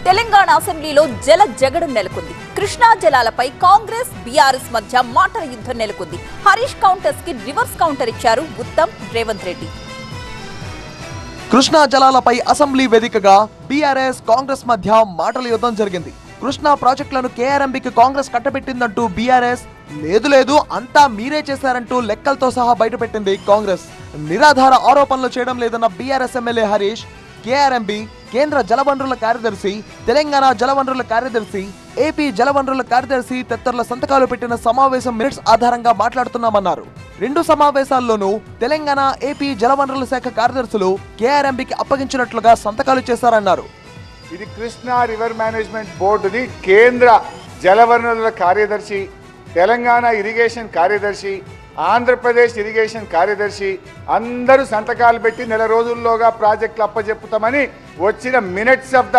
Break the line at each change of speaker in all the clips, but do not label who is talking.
తెలంగాణ అసెంబ్లీలో జల జగడం నెలకొంది. కృష్ణా జలాలపై కాంగ్రెస్ బీఆర్ఎస్ మధ్య మాటల యుద్ధం నెలకొంది. హరీష్ కౌంటర్స్ కి రివర్స్ కౌంటర్ ఇచ్చారు ఉత్తమ్, రేవంత్ రెడ్డి.
కృష్ణా జలాలపై అసెంబ్లీ వేదికగా బీఆర్ఎస్ కాంగ్రెస్ మధ్య మాటల యుద్ధం జరిగింది. కృష్ణా ప్రాజెక్టులను కేఆర్ఎంబీకి కాంగ్రెస్ కట్టబెట్టిందంటూ బీఆర్ఎస్ లేదు అంతా మీరే చేశారంటూ లెక్కలతో సహా బయటపెట్టింది కాంగ్రెస్. నిరాధార ఆరోపణలు చేయడం లేదన్న బీఆర్ఎస్ ఎమ్మెల్యే హరీష్ కేఆర్ఎంబీ కేంద్ర జలవనరుల కార్యదర్శి, తెలంగాణ జలవనరుల కార్యదర్శి, ఏపీ జలవనరుల కార్యదర్శి తదితరుల సంతకాలు పెట్టిన సమావేశం మినిట్స్ ఆధారంగా మాట్లాడుతున్నామన్నారు. రెండు సమావేశాల్లోనూ తెలంగాణ, ఏపీ జలవనరుల శాఖ కార్యదర్శులు కేఆర్ఎంబీకి అప్పగించినట్లుగా సంతకాలు చేశారన్నారు.
ఇది కృష్ణా రివర్ మేనేజ్మెంట్ బోర్డుది కేంద్ర జలవనరుల కార్యదర్శి, తెలంగాణ ఇరిగేషన్ కార్యదర్శి, ఆంధ్రప్రదేశ్ ఇరిగేషన్ కార్యదర్శి అందరూ సంతకాలు పెట్టి నెల రోజుల్లోగా ప్రాజెక్టులు అప్పచెప్పుతామని వచ్చిన మినిట్స్ ఆఫ్ ద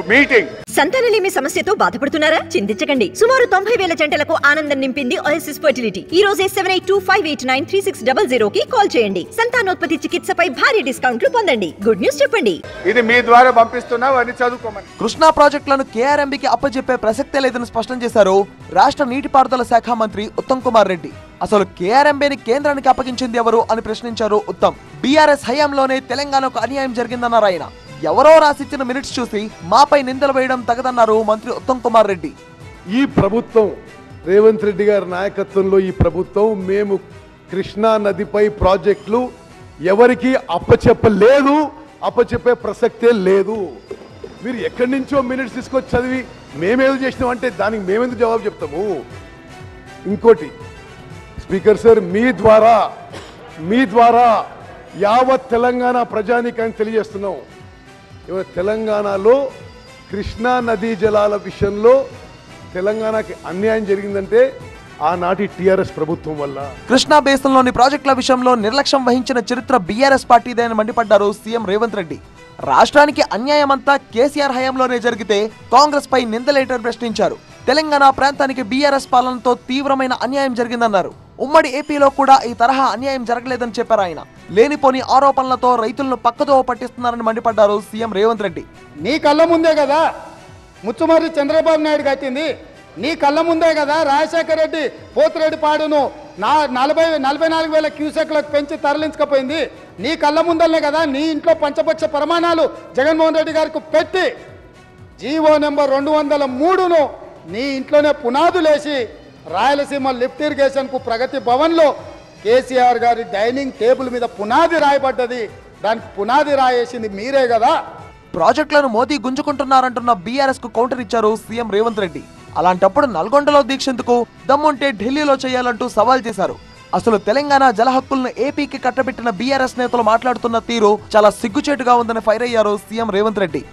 మీటింగ్.
సంతానలేమి సమస్యతో బాధపడుతున్నారా? చింతించకండి. సుమారు 90,000 జంటలకు ఆనందం నింపింది ఓఎస్ఎస్ ఫర్టిలిటీ. ఈ రోజే 7825893600 కి కాల్ చేయండి. సంతానోత్పత్తి చికిత్సపై భారీ డిస్కౌంట్లు పొందండి. గుడ్ న్యూస్ చెప్పండి.
ఇది మీ ద్వారా పంపిస్తున్నాం అని చదువుకోమని.
కృష్ణా ప్రాజెక్టులను కేఆర్ఎంబీకి అప్పచెప్పే ప్రసక్తే లేదని స్పష్టం చేశారు రాష్ట్ర నీటిపారుదల శాఖ మంత్రి ఉత్తమ్ కుమార్ రెడ్డి. అసలు కేఆర్ఎంబీని కేంద్రానికి అప్పగించింది ఎవరు అని ప్రశ్నించారు ఉత్తమ్. బీఆర్ఎస్ హయాంలోనే తెలంగాణకు అన్యాయం జరిగిందన్నారు ఆయన. ఎవరో రాసిచ్చిన మినిట్స్ చూసి మాపై నిందలు వేయడం తగదన్నారు మంత్రి ఉత్తమ్ కుమార్ రెడ్డి.
ఈ ప్రభుత్వం, రేవంత్ రెడ్డి గారి నాయకత్వంలో ఈ ప్రభుత్వం మేము కృష్ణా నదిపై ప్రాజెక్టులు ఎవరికి అప్పచెప్పలేదు, అప్పచెప్పే ప్రసక్తే లేదు. మీరు ఎక్కడి నుంచో మినిట్స్ తీసుకొచ్చి చదివి మేమేదో చేసినాం అంటే దానికి మేమెందుకు జవాబు చెప్తాము? ఇంకోటి స్పీకర్ సార్, మీ ద్వారా యావత్ తెలంగాణ ప్రజానీకానికి తెలియజేస్తున్నాం. తెలంగాణలో కృష్ణా నదీ జలాల విషయంలో తెలంగాణకి అన్యాయం జరిగిందంటే ఆనాటి టీఆర్ఎస్ ప్రభుత్వం వల్ల.
కృష్ణా బేసిన్లోని ప్రాజెక్టుల విషయంలో నిర్లక్ష్యం వహించిన చరిత్ర బీఆర్ఎస్ పార్టీదేనని మండిపడ్డారు సీఎం రేవంత్ రెడ్డి. రాష్ట్రానికి అన్యాయమంతా కేసీఆర్ హయాంలోనే జరిగితే కాంగ్రెస్ పై నిందలేటని ప్రశ్నించారు. తెలంగాణ ప్రాంతానికి బీఆర్ఎస్ పాలనతో తీవ్రమైన అన్యాయం జరిగిందన్నారు. ఉమ్మడి ఏపీలో కూడా ఈ తరహా అన్యాయం జరగలేదని చెప్పారు ఆయన. లేనిపోని ఆరోపణలతో రైతులను పక్కదో పట్టిస్తున్నారని మండిపడ్డారు సీఎం రేవంత్ రెడ్డి.
నీ కళ్ళ ముందే కదా ముత్తుమర్రి చంద్రబాబు నాయుడు కట్టింది. నీ కళ్ళ ముందే కదా రాజశేఖర రెడ్డి పోతిరెడ్డి పాడును 44,000 క్యూసెక్లకు పెంచి తరలించకపోయింది. నీ కళ్ళ ముందలనే కదా నీ ఇంట్లో పంచపక్ష ప్రమాణాలు జగన్మోహన్ రెడ్డి గారికి పెట్టి జీవో నెంబర్ 203ను నీ ఇంట్లోనే పునాదులేసి రాయలసీమ లిఫ్ట్ ఇరిగేషన్కు ప్రగతి భవన్లో కేసీఆర్ గారి డైనింగ్ టేబుల్ మీద పునాది రాయబడ్డది. దానికి పునాది రాయేసింది మీరే కదా.
ప్రాజెక్టులను మోదీ గుంజుకుంటున్నారంటున్న బీఆర్ఎస్ కు కౌంటర్ ఇచ్చారు సీఎం రేవంత్ రెడ్డి. అలాంటప్పుడు నల్గొండలో దీక్షెందుకు, దమ్ముంటే ఢిల్లీలో చేయాలంటూ సవాల్ చేశారు. అసలు తెలంగాణ జల హక్కులను ఏపీకి కట్టబెట్టిన బీఆర్ఎస్ నేతలు మాట్లాడుతున్న తీరు చాలా సిగ్గుచేటుగా ఉందని ఫైర్ అయ్యారు సీఎం రేవంత్ రెడ్డి.